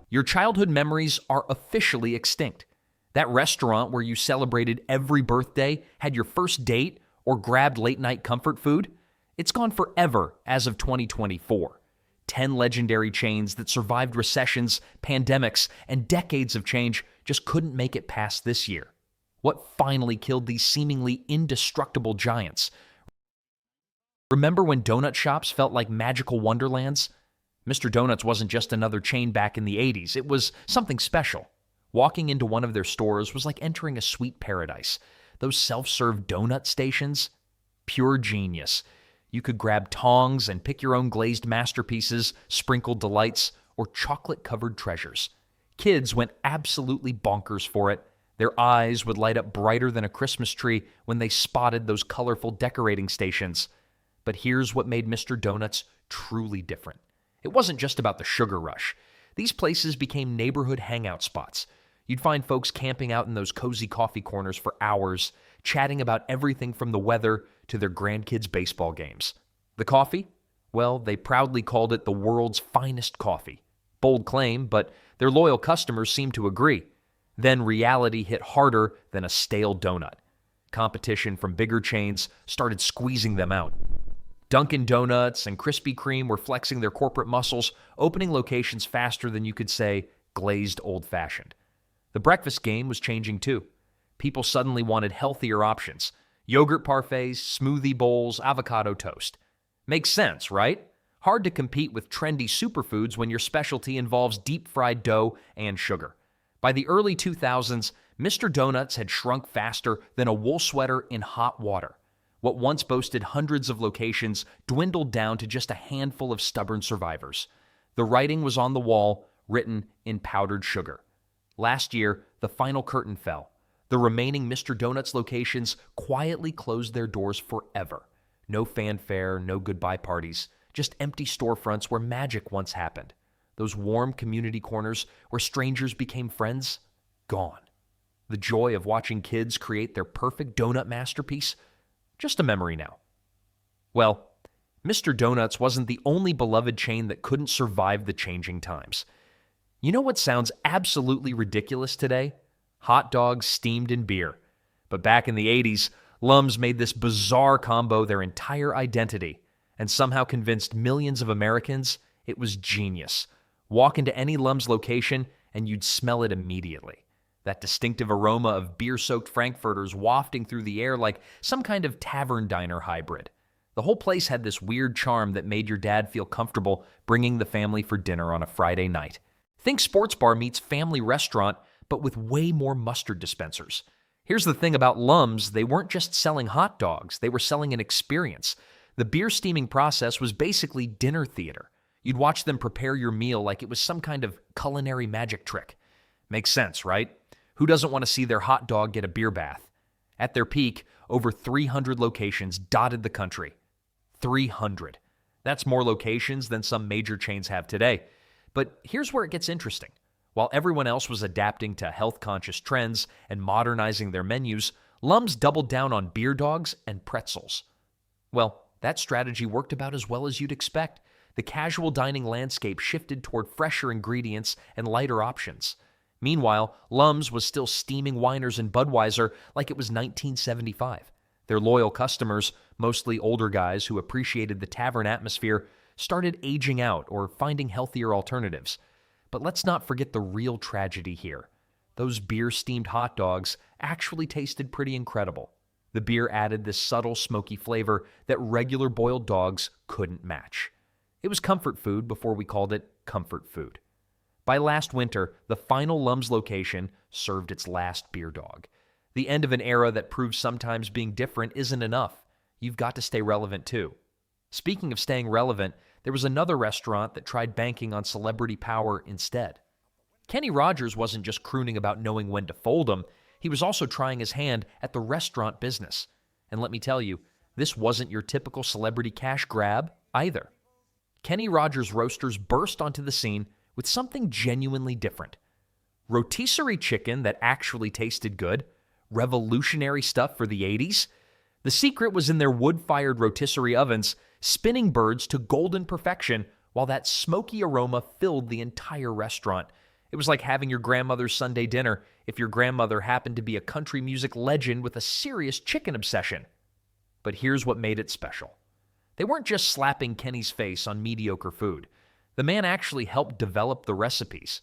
Your childhood memories are officially extinct. That restaurant where you celebrated every birthday, had your first date, or grabbed late-night comfort food, it's gone forever as of 2024. 10 legendary chains that survived recessions, pandemics, and decades of change just couldn't make it past this year. What finally killed these seemingly indestructible giants? Remember when donut shops felt like magical wonderlands? Mr. Donuts wasn't just another chain back in the 80s. It was something special. Walking into one of their stores was like entering a sweet paradise. Those self-serve donut stations? Pure genius. You could grab tongs and pick your own glazed masterpieces, sprinkled delights, or chocolate-covered treasures. Kids went absolutely bonkers for it. Their eyes would light up brighter than a Christmas tree when they spotted those colorful decorating stations. But here's what made Mr. Donuts truly different. It wasn't just about the sugar rush. These places became neighborhood hangout spots. You'd find folks camping out in those cozy coffee corners for hours, chatting about everything from the weather to their grandkids' baseball games. The coffee? Well, they proudly called it the world's finest coffee. Bold claim, but their loyal customers seemed to agree. Then reality hit harder than a stale donut. Competition from bigger chains started squeezing them out. Dunkin' Donuts and Krispy Kreme were flexing their corporate muscles, opening locations faster than you could say glazed old-fashioned. The breakfast game was changing too. People suddenly wanted healthier options. Yogurt parfaits, smoothie bowls, avocado toast. Makes sense, right? Hard to compete with trendy superfoods when your specialty involves deep-fried dough and sugar. By the early 2000s, Mr. Donuts had shrunk faster than a wool sweater in hot water. What once boasted hundreds of locations dwindled down to just a handful of stubborn survivors. The writing was on the wall, written in powdered sugar. Last year, the final curtain fell. The remaining Mr. Donuts locations quietly closed their doors forever. No fanfare, no goodbye parties, just empty storefronts where magic once happened. Those warm community corners where strangers became friends, gone. The joy of watching kids create their perfect donut masterpiece, just a memory now. Well, Mr. Donuts wasn't the only beloved chain that couldn't survive the changing times. You know what sounds absolutely ridiculous today? Hot dogs steamed in beer. But back in the 80s, Lums made this bizarre combo their entire identity and somehow convinced millions of Americans it was genius. Walk into any Lums location and you'd smell it immediately. That distinctive aroma of beer-soaked frankfurters wafting through the air like some kind of tavern diner hybrid. The whole place had this weird charm that made your dad feel comfortable bringing the family for dinner on a Friday night. Think sports bar meets family restaurant, but with way more mustard dispensers. Here's the thing about Lums, they weren't just selling hot dogs, they were selling an experience. The beer steaming process was basically dinner theater. You'd watch them prepare your meal like it was some kind of culinary magic trick. Makes sense, right? Who doesn't want to see their hot dog get a beer bath? At their peak, over 300 locations dotted the country. 300. That's more locations than some major chains have today. But here's where it gets interesting. While everyone else was adapting to health-conscious trends and modernizing their menus, Lums doubled down on beer dogs and pretzels. Well, that strategy worked about as well as you'd expect. The casual dining landscape shifted toward fresher ingredients and lighter options. Meanwhile, Lums was still steaming Winers and Budweiser like it was 1975. Their loyal customers, mostly older guys who appreciated the tavern atmosphere, started aging out or finding healthier alternatives. But let's not forget the real tragedy here. Those beer-steamed hot dogs actually tasted pretty incredible. The beer added this subtle, smoky flavor that regular boiled dogs couldn't match. It was comfort food before we called it comfort food. By last winter, the final Lums location served its last beer dog. The end of an era that proves sometimes being different isn't enough. You've got to stay relevant too. Speaking of staying relevant, there was another restaurant that tried banking on celebrity power instead. Kenny Rogers wasn't just crooning about knowing when to fold 'em, he was also trying his hand at the restaurant business. And let me tell you, this wasn't your typical celebrity cash grab either. Kenny Rogers Roasters burst onto the scene with something genuinely different. Rotisserie chicken that actually tasted good, revolutionary stuff for the 80s. The secret was in their wood-fired rotisserie ovens, spinning birds to golden perfection while that smoky aroma filled the entire restaurant. It was like having your grandmother's Sunday dinner if your grandmother happened to be a country music legend with a serious chicken obsession. But here's what made it special. They weren't just slapping Kenny's face on mediocre food. The man actually helped develop the recipes.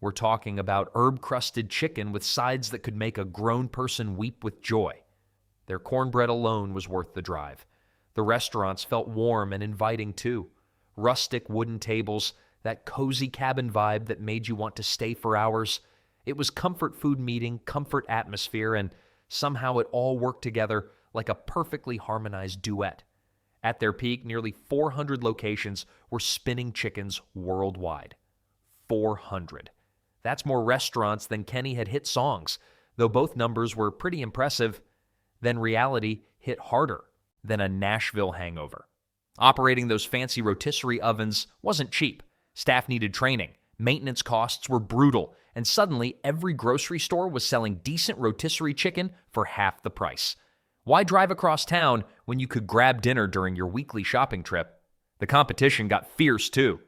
We're talking about herb-crusted chicken with sides that could make a grown person weep with joy. Their cornbread alone was worth the drive. The restaurants felt warm and inviting too. Rustic wooden tables, that cozy cabin vibe that made you want to stay for hours. It was comfort food meeting, comfort atmosphere, and somehow it all worked together like a perfectly harmonized duet. At their peak, nearly 400 locations were spinning chickens worldwide. 400. That's more restaurants than Kenny had hit songs. Though both numbers were pretty impressive, then reality hit harder than a Nashville hangover. Operating those fancy rotisserie ovens wasn't cheap. Staff needed training, maintenance costs were brutal, and suddenly every grocery store was selling decent rotisserie chicken for half the price. Why drive across town when you could grab dinner during your weekly shopping trip? The competition got fierce too.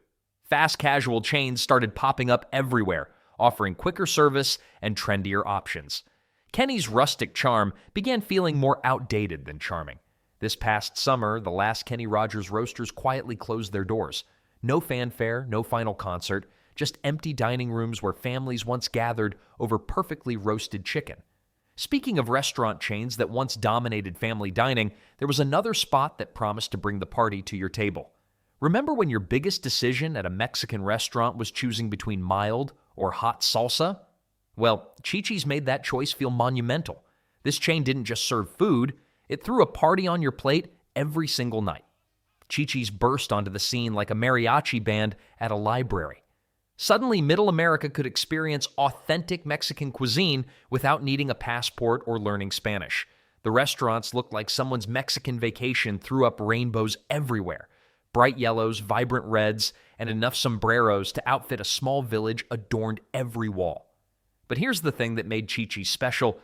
Fast casual chains started popping up everywhere, offering quicker service and trendier options. Kenny's rustic charm began feeling more outdated than charming. This past summer, the last Kenny Rogers Roasters quietly closed their doors. No fanfare, no final concert, just empty dining rooms where families once gathered over perfectly roasted chicken. Speaking of restaurant chains that once dominated family dining, there was another spot that promised to bring the party to your table. Remember when your biggest decision at a Mexican restaurant was choosing between mild or hot salsa? Well, Chi-Chi's made that choice feel monumental. This chain didn't just serve food, it threw a party on your plate every single night. Chi-Chi's burst onto the scene like a mariachi band at a library. Suddenly, Middle America could experience authentic Mexican cuisine without needing a passport or learning Spanish. The restaurants looked like someone's Mexican vacation threw up rainbows everywhere. Bright yellows, vibrant reds, and enough sombreros to outfit a small village adorned every wall. But here's the thing that made Chi-Chi special.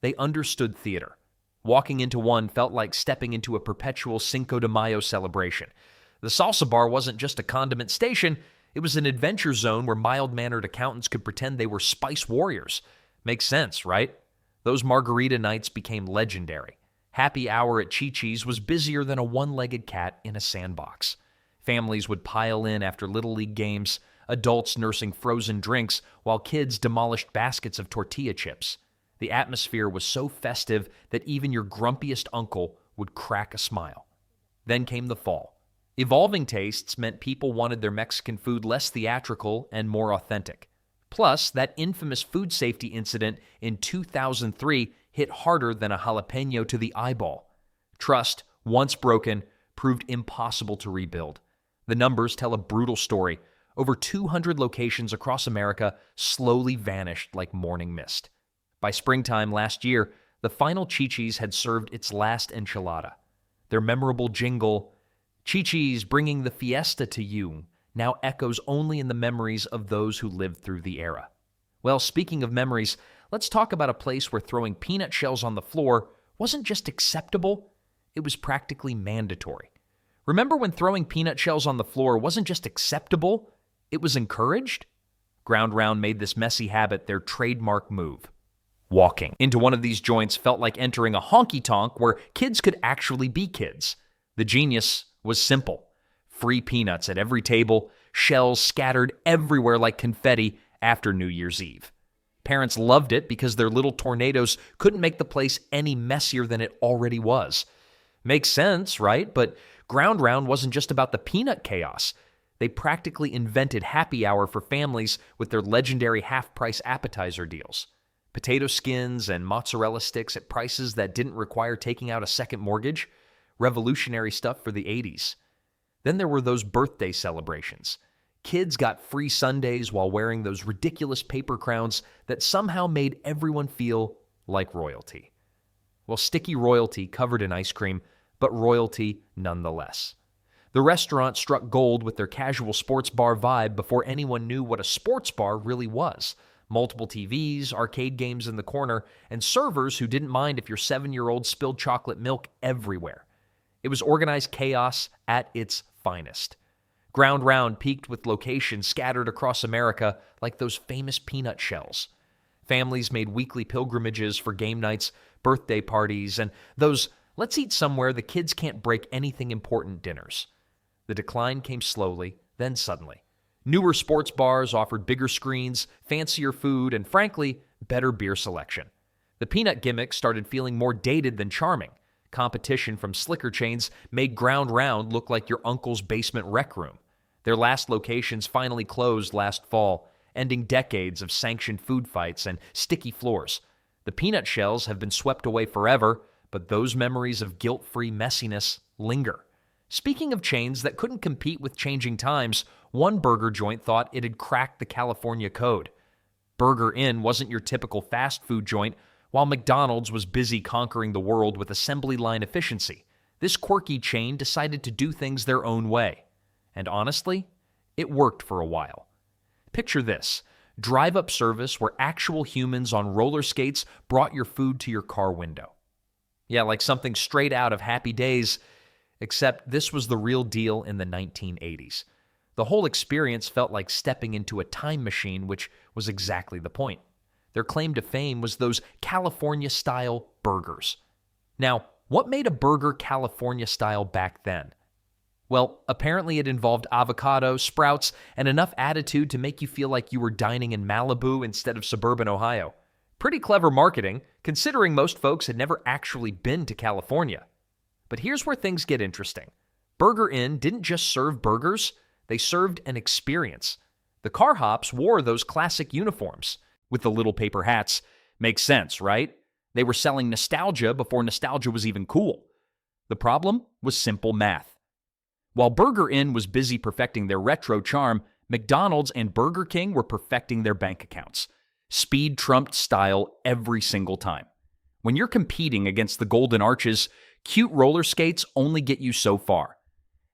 They understood theater. Walking into one felt like stepping into a perpetual Cinco de Mayo celebration. The salsa bar wasn't just a condiment station, it was an adventure zone where mild-mannered accountants could pretend they were spice warriors. Makes sense, right? Those margarita nights became legendary. Happy hour at Chi-Chi's was busier than a one-legged cat in a sandbox. Families would pile in after Little League games, adults nursing frozen drinks while kids demolished baskets of tortilla chips. The atmosphere was so festive that even your grumpiest uncle would crack a smile. Then came the fall. Evolving tastes meant people wanted their Mexican food less theatrical and more authentic. Plus, that infamous food safety incident in 2003 hit harder than a jalapeno to the eyeball. Trust, once broken, proved impossible to rebuild. The numbers tell a brutal story. Over 200 locations across America slowly vanished like morning mist. By springtime last year, the final Chi-Chi's had served its last enchilada. Their memorable jingle, "Chi-Chi's bringing the fiesta to you," now echoes only in the memories of those who lived through the era. Well, speaking of memories, let's talk about a place where throwing peanut shells on the floor wasn't just acceptable, it was practically mandatory. Remember when throwing peanut shells on the floor wasn't just acceptable, it was encouraged? Ground Round made this messy habit their trademark move. Walking into one of these joints felt like entering a honky-tonk where kids could actually be kids. The genius was simple. Free peanuts at every table, shells scattered everywhere like confetti after New Year's Eve. Parents loved it because their little tornadoes couldn't make the place any messier than it already was. Makes sense, right? But Ground Round wasn't just about the peanut chaos. They practically invented happy hour for families with their legendary half-price appetizer deals. Potato skins and mozzarella sticks at prices that didn't require taking out a second mortgage. Revolutionary stuff for the 80s. Then there were those birthday celebrations. Kids got free sundaes while wearing those ridiculous paper crowns that somehow made everyone feel like royalty. Well, sticky royalty covered in ice cream, but royalty nonetheless. The restaurant struck gold with their casual sports bar vibe before anyone knew what a sports bar really was. Multiple TVs, arcade games in the corner, and servers who didn't mind if your 7-year-old spilled chocolate milk everywhere. It was organized chaos at its finest. Ground Round peaked with locations scattered across America like those famous peanut shells. Families made weekly pilgrimages for game nights, birthday parties, and those let's eat somewhere the kids can't break anything important dinners. The decline came slowly, then suddenly. Newer sports bars offered bigger screens, fancier food, and frankly, better beer selection. The peanut gimmick started feeling more dated than charming. Competition from slicker chains made Ground Round look like your uncle's basement rec room. Their last locations finally closed last fall, ending decades of sanctioned food fights and sticky floors. The peanut shells have been swept away forever, but those memories of guilt-free messiness linger. Speaking of chains that couldn't compete with changing times, one burger joint thought it had cracked the California code. Burger Inn wasn't your typical fast food joint, while McDonald's was busy conquering the world with assembly line efficiency. This quirky chain decided to do things their own way. And honestly, it worked for a while. Picture this: drive-up service where actual humans on roller skates brought your food to your car window. Yeah, like something straight out of Happy Days, except this was the real deal in the 1980s. The whole experience felt like stepping into a time machine, which was exactly the point. Their claim to fame was those California-style burgers. Now, what made a burger California-style back then? Well, apparently it involved avocado, sprouts, and enough attitude to make you feel like you were dining in Malibu instead of suburban Ohio. Pretty clever marketing, considering most folks had never actually been to California. But here's where things get interesting. Burger Inn didn't just serve burgers, they served an experience. The car hops wore those classic uniforms with the little paper hats. Makes sense, right? They were selling nostalgia before nostalgia was even cool. The problem was simple math. While Burger Inn was busy perfecting their retro charm, McDonald's and Burger King were perfecting their bank accounts. Speed trumped style every single time. When you're competing against the Golden Arches, cute roller skates only get you so far.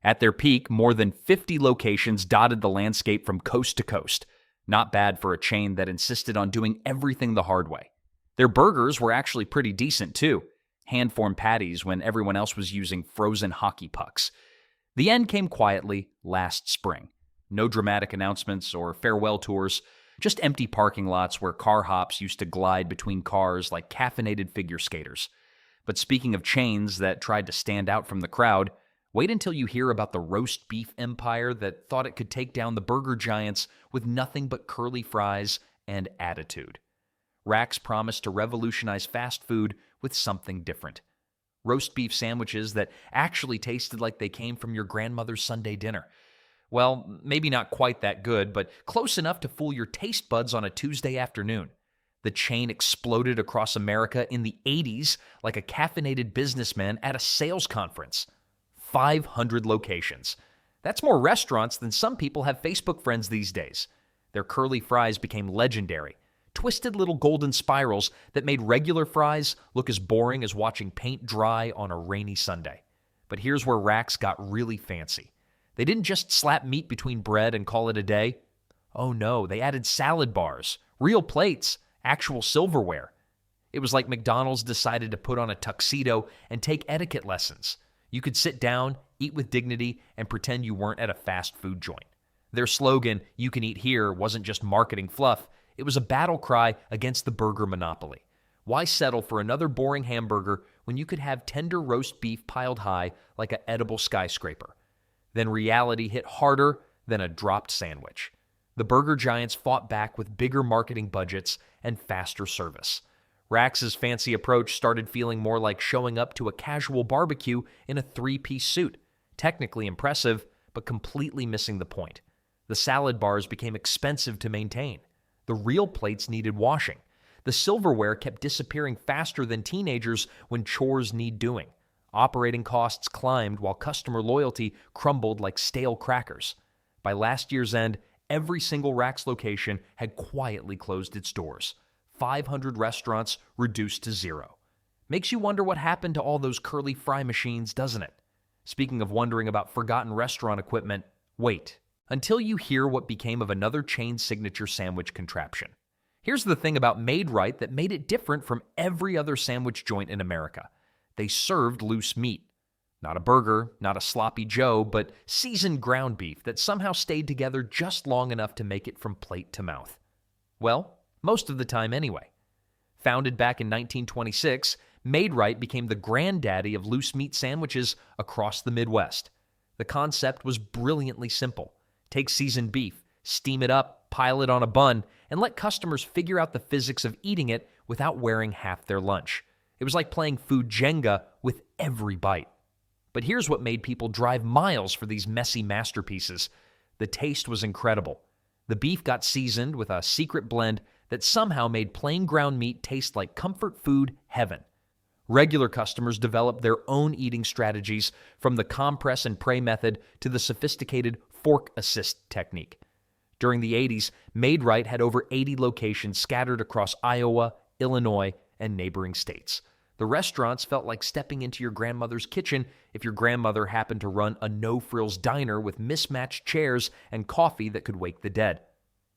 At their peak, more than 50 locations dotted the landscape from coast to coast. Not bad for a chain that insisted on doing everything the hard way. Their burgers were actually pretty decent too. Hand-formed patties when everyone else was using frozen hockey pucks. The end came quietly last spring. No dramatic announcements or farewell tours, just empty parking lots where car hops used to glide between cars like caffeinated figure skaters. But speaking of chains that tried to stand out from the crowd, wait until you hear about the roast beef empire that thought it could take down the burger giants with nothing but curly fries and attitude. Rax promised to revolutionize fast food with something different. Roast beef sandwiches that actually tasted like they came from your grandmother's Sunday dinner. Well, maybe not quite that good, but close enough to fool your taste buds on a Tuesday afternoon. The chain exploded across America in the 80s like a caffeinated businessman at a sales conference. 500 locations. That's more restaurants than some people have Facebook friends these days. Their curly fries became legendary. Twisted little golden spirals that made regular fries look as boring as watching paint dry on a rainy Sunday. But here's where Rax got really fancy. They didn't just slap meat between bread and call it a day. Oh no, they added salad bars, real plates, actual silverware. It was like McDonald's decided to put on a tuxedo and take etiquette lessons. You could sit down, eat with dignity, and pretend you weren't at a fast food joint. Their slogan, "You can eat here," wasn't just marketing fluff. It was a battle cry against the burger monopoly. Why settle for another boring hamburger when you could have tender roast beef piled high like an edible skyscraper? Then reality hit harder than a dropped sandwich. The burger giants fought back with bigger marketing budgets and faster service. Rax's fancy approach started feeling more like showing up to a casual barbecue in a three-piece suit. Technically impressive, but completely missing the point. The salad bars became expensive to maintain. The real plates needed washing. The silverware kept disappearing faster than teenagers when chores need doing. Operating costs climbed while customer loyalty crumbled like stale crackers. By last year's end, every single Rax location had quietly closed its doors. 500 restaurants reduced to zero. Makes you wonder what happened to all those curly fry machines, doesn't it? Speaking of wondering about forgotten restaurant equipment, wait until you hear what became of another chain signature sandwich contraption. Here's the thing about Made-Rite that made it different from every other sandwich joint in America. They served loose meat. Not a burger, not a sloppy Joe, but seasoned ground beef that somehow stayed together just long enough to make it from plate to mouth. Well, most of the time anyway. Founded back in 1926, Made-Rite became the granddaddy of loose meat sandwiches across the Midwest. The concept was brilliantly simple. Take seasoned beef, steam it up, pile it on a bun, and let customers figure out the physics of eating it without wearing half their lunch. It was like playing food Jenga with every bite. But here's what made people drive miles for these messy masterpieces. The taste was incredible. The beef got seasoned with a secret blend that somehow made plain ground meat taste like comfort food heaven. Regular customers developed their own eating strategies, from the compress and pray method to the sophisticated fork assist technique. During the 80s, Made-Rite had over 80 locations scattered across Iowa, Illinois, and neighboring states. The restaurants felt like stepping into your grandmother's kitchen if your grandmother happened to run a no-frills diner with mismatched chairs and coffee that could wake the dead.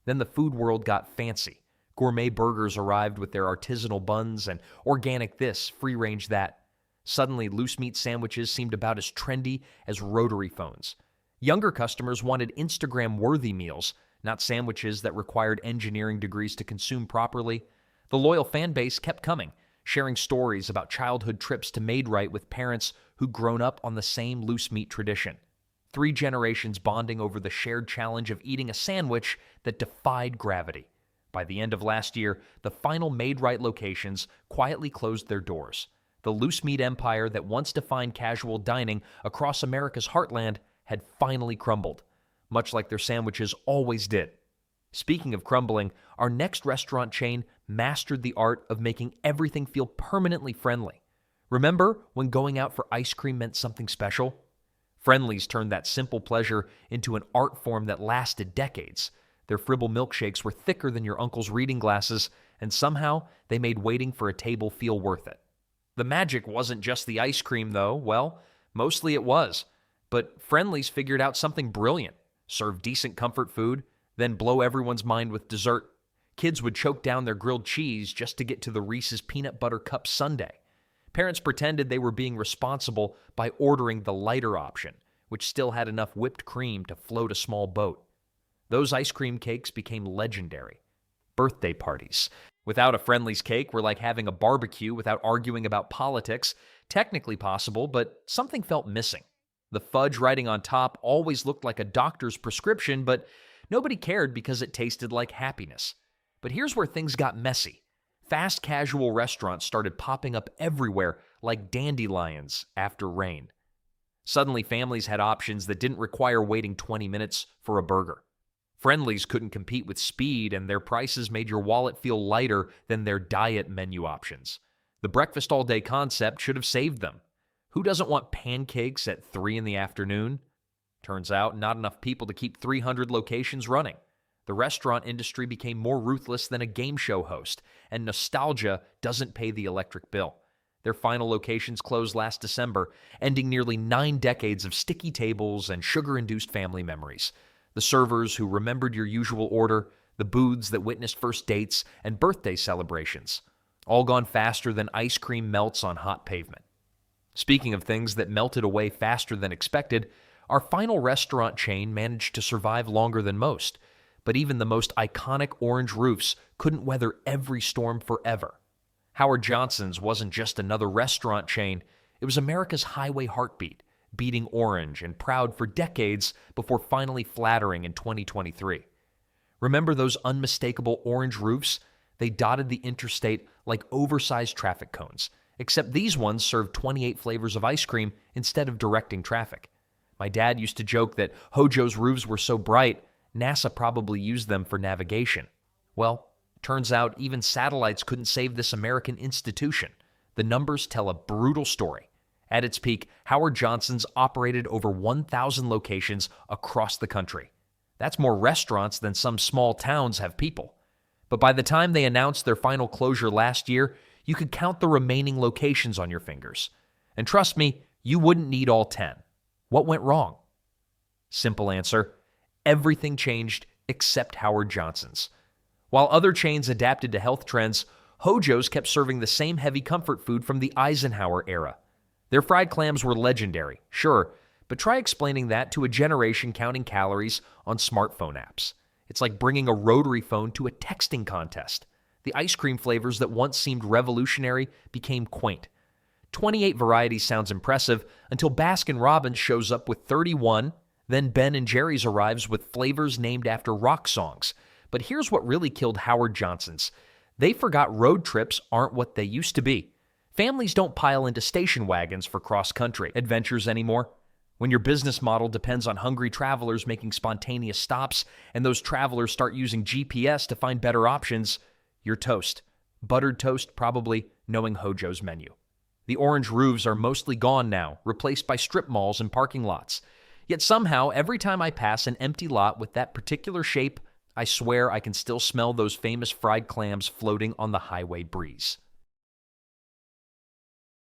Then the food world got fancy. Gourmet burgers arrived with their artisanal buns and organic this, free-range that. Suddenly, loose meat sandwiches seemed about as trendy as rotary phones. Younger customers wanted Instagram-worthy meals, not sandwiches that required engineering degrees to consume properly. The loyal fan base kept coming, sharing stories about childhood trips to Made-Rite with parents who'd grown up on the same loose meat tradition. 3 generations bonding over the shared challenge of eating a sandwich that defied gravity. By the end of last year, the final Made-Rite locations quietly closed their doors. The loose meat empire that once defined casual dining across America's heartland had finally crumbled, much like their sandwiches always did. Speaking of crumbling, our next restaurant chain mastered the art of making everything feel permanently friendly. Remember when going out for ice cream meant something special? Friendly's turned that simple pleasure into an art form that lasted decades. Their Fribble milkshakes were thicker than your uncle's reading glasses, and somehow they made waiting for a table feel worth it. The magic wasn't just the ice cream, though. Well, mostly it was. But Friendly's figured out something brilliant. Serve decent comfort food, then blow everyone's mind with dessert. Kids would choke down their grilled cheese just to get to the Reese's Peanut Butter Cup sundae. Parents pretended they were being responsible by ordering the lighter option, which still had enough whipped cream to float a small boat. Those ice cream cakes became legendary. Birthday parties without a Friendly's cake were like having a barbecue without arguing about politics. Technically possible, but something felt missing. The fudge writing on top always looked like a doctor's prescription, but nobody cared because it tasted like happiness. But here's where things got messy. Fast casual restaurants started popping up everywhere like dandelions after rain. Suddenly, families had options that didn't require waiting 20 minutes for a burger. Friendly's couldn't compete with speed, and their prices made your wallet feel lighter than their diet menu options. The breakfast all-day concept should have saved them. Who doesn't want pancakes at 3 in the afternoon? Turns out, not enough people to keep 300 locations running. The restaurant industry became more ruthless than a game show host, and nostalgia doesn't pay the electric bill. Their final locations closed last December, ending nearly 9 decades of sticky tables and sugar-induced family memories. The servers who remembered your usual order, the booths that witnessed first dates and birthday celebrations, all gone faster than ice cream melts on hot pavement. Speaking of things that melted away faster than expected, our final restaurant chain managed to survive longer than most, but even the most iconic orange roofs couldn't weather every storm forever. Howard Johnson's wasn't just another restaurant chain, it was America's highway heartbeat, beating orange and proud for decades before finally flattering in 2023. Remember those unmistakable orange roofs? They dotted the interstate like oversized traffic cones, except these ones served 28 flavors of ice cream instead of directing traffic. My dad used to joke that Hojo's roofs were so bright, NASA probably used them for navigation. Well, turns out even satellites couldn't save this American institution. The numbers tell a brutal story. At its peak, Howard Johnson's operated over 1,000 locations across the country. That's more restaurants than some small towns have people. But by the time they announced their final closure last year, you could count the remaining locations on your fingers. And trust me, you wouldn't need all 10. What went wrong? Simple answer: everything changed except Howard Johnson's. While other chains adapted to health trends, Hojo's kept serving the same heavy comfort food from the Eisenhower era. Their fried clams were legendary, sure, but try explaining that to a generation counting calories on smartphone apps. It's like bringing a rotary phone to a texting contest. The ice cream flavors that once seemed revolutionary became quaint. 28 varieties sounds impressive until Baskin-Robbins shows up with 31, then Ben & Jerry's arrives with flavors named after rock songs. But here's what really killed Howard Johnson's. They forgot road trips aren't what they used to be. Families don't pile into station wagons for cross-country adventures anymore. When your business model depends on hungry travelers making spontaneous stops and those travelers start using GPS to find better options, you're toast. Buttered toast, probably, knowing Hojo's menu. The orange roofs are mostly gone now, replaced by strip malls and parking lots. Yet somehow, every time I pass an empty lot with that particular shape, I swear I can still smell those famous fried clams floating on the highway breeze.